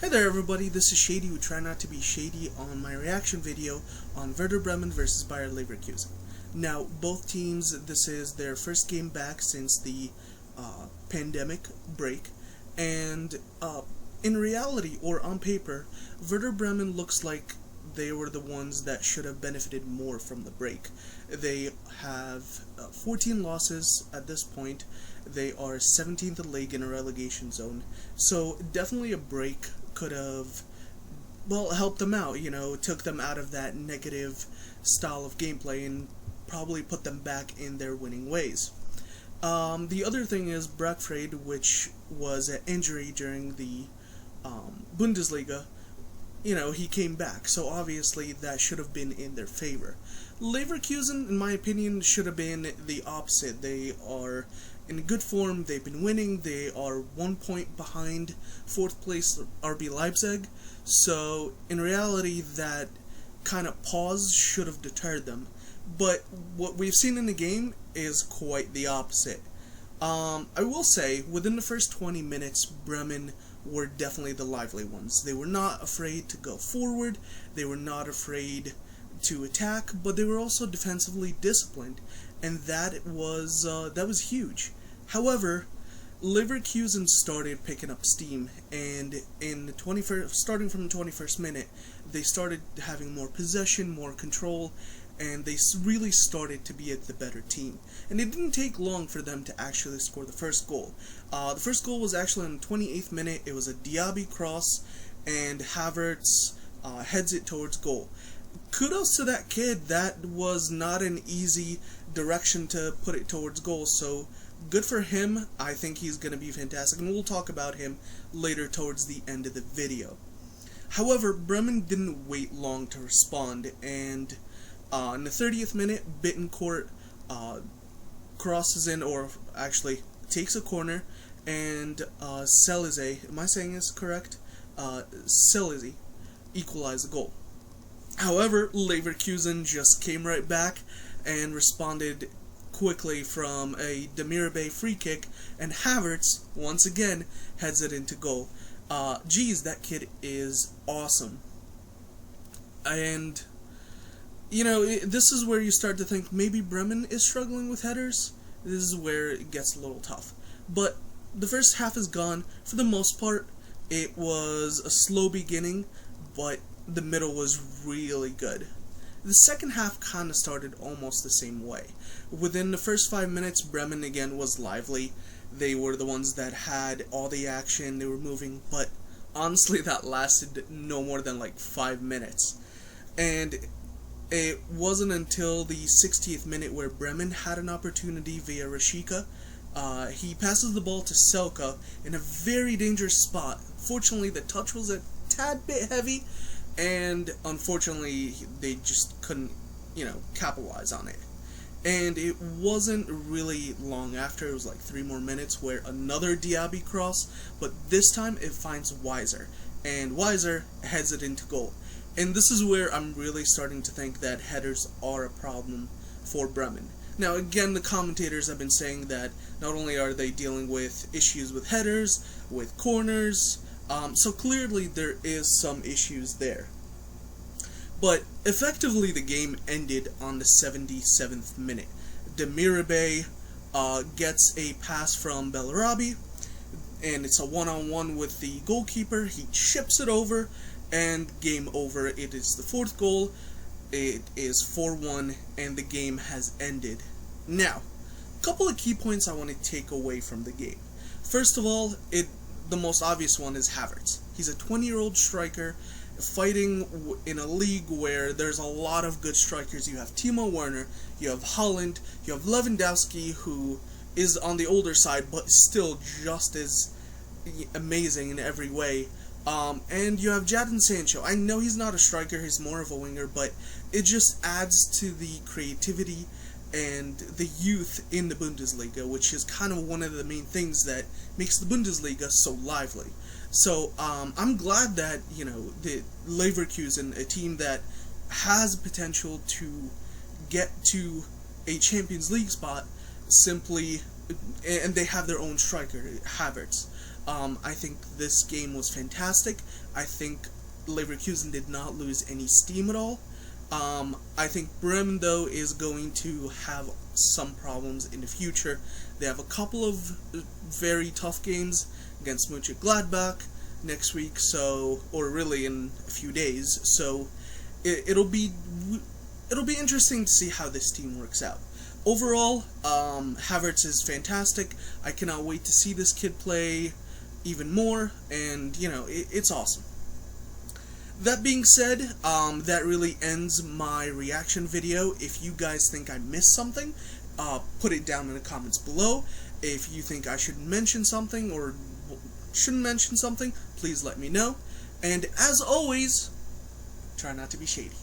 Hi there everybody, this is Shady who try not to be shady on my reaction video on Werder Bremen versus Bayer Leverkusen. Now, both teams, this is their first game back since the pandemic break, and in reality, or on paper, Werder Bremen looks like they were the ones that should have benefited more from the break. They have 14 losses at this point. They are 17th in the league in a relegation zone, so definitely a break could have, well, helped them out, took them out of that negative style of gameplay and probably put them back in their winning ways. The other thing is Breckfried, which was an injury during the Bundesliga, he came back, so obviously that should have been in their favor. Leverkusen, in my opinion, should have been the opposite. They are in good form, they've been winning, they are 1 point behind 4th place RB Leipzig, so in reality that kind of pause should have deterred them. But what we've seen in the game is quite the opposite. I will say, within the first 20 minutes, Bremen were definitely the lively ones. They were not afraid to go forward, they were not afraid to attack, but they were also defensively disciplined, and that was huge. However, Leverkusen started picking up steam, and starting from the 21st minute, they started having more possession, more control, and they really started to be the better team. And it didn't take long for them to actually score the first goal. The first goal was actually in the 28th minute. It was a Diaby cross, and Havertz heads it towards goal. Kudos to that kid. That was not an easy direction to put it towards goal, so good for him. I think he's going to be fantastic, and we'll talk about him later towards the end of the video. However, Bremen didn't wait long to respond, and in the 30th minute, Bittencourt crosses in, or actually takes a corner, and Selize, am I saying this correct? Selize equalized the goal. However, Leverkusen just came right back and responded quickly from a Demirbay free kick, and Havertz, once again, heads it into goal. Geez, that kid is awesome. And, this is where you start to think maybe Bremen is struggling with headers. This is where it gets a little tough. But the first half is gone. For the most part, it was a slow beginning, but the middle was really good. The second half kind of started almost the same way. Within the first 5 minutes, Bremen again was lively. They were the ones that had all the action, they were moving, but honestly that lasted no more than like 5 minutes. And it wasn't until the 60th minute where Bremen had an opportunity via Rashica. He passes the ball to Selka in a very dangerous spot. Fortunately, the touch was a tad bit heavy, and unfortunately they just couldn't, capitalize on it. And it wasn't really long after, it was like 3 more minutes, where another Diaby cross, but this time it finds Weiser, and Weiser heads it into goal. And this is where I'm really starting to think that headers are a problem for Bremen. Now again, the commentators have been saying that not only are they dealing with issues with headers, with corners, so clearly there is some issues there. But effectively the game ended on the 77th minute. Demirbay gets a pass from Bellarabi, and it's a one-on-one with the goalkeeper. He chips it over, and game over. It is the 4th goal. It is 4-1, and the game has ended. Now, a couple of key points I want to take away from the game. First of all, the most obvious one is Havertz. He's a 20-year-old striker fighting in a league where there's a lot of good strikers. You have Timo Werner, you have Haaland, you have Lewandowski, who is on the older side but still just as amazing in every way. And you have Jadon Sancho. I know he's not a striker, he's more of a winger, but it just adds to the creativity and the youth in the Bundesliga, which is kind of one of the main things that makes the Bundesliga so lively. So, I'm glad that, the Leverkusen, a team that has potential to get to a Champions League spot, and they have their own striker, Havertz. I think this game was fantastic. I think Leverkusen did not lose any steam at all. I think Bremen, though, is going to have some problems in the future. They have a couple of very tough games against Mönchengladbach next week, or really in a few days. So it'll be interesting to see how this team works out. Overall, Havertz is fantastic. I cannot wait to see this kid play even more, and it's awesome. That being said, that really ends my reaction video. If you guys think I missed something, put it down in the comments below. If you think I should mention something or shouldn't mention something, please let me know. And as always, try not to be shady.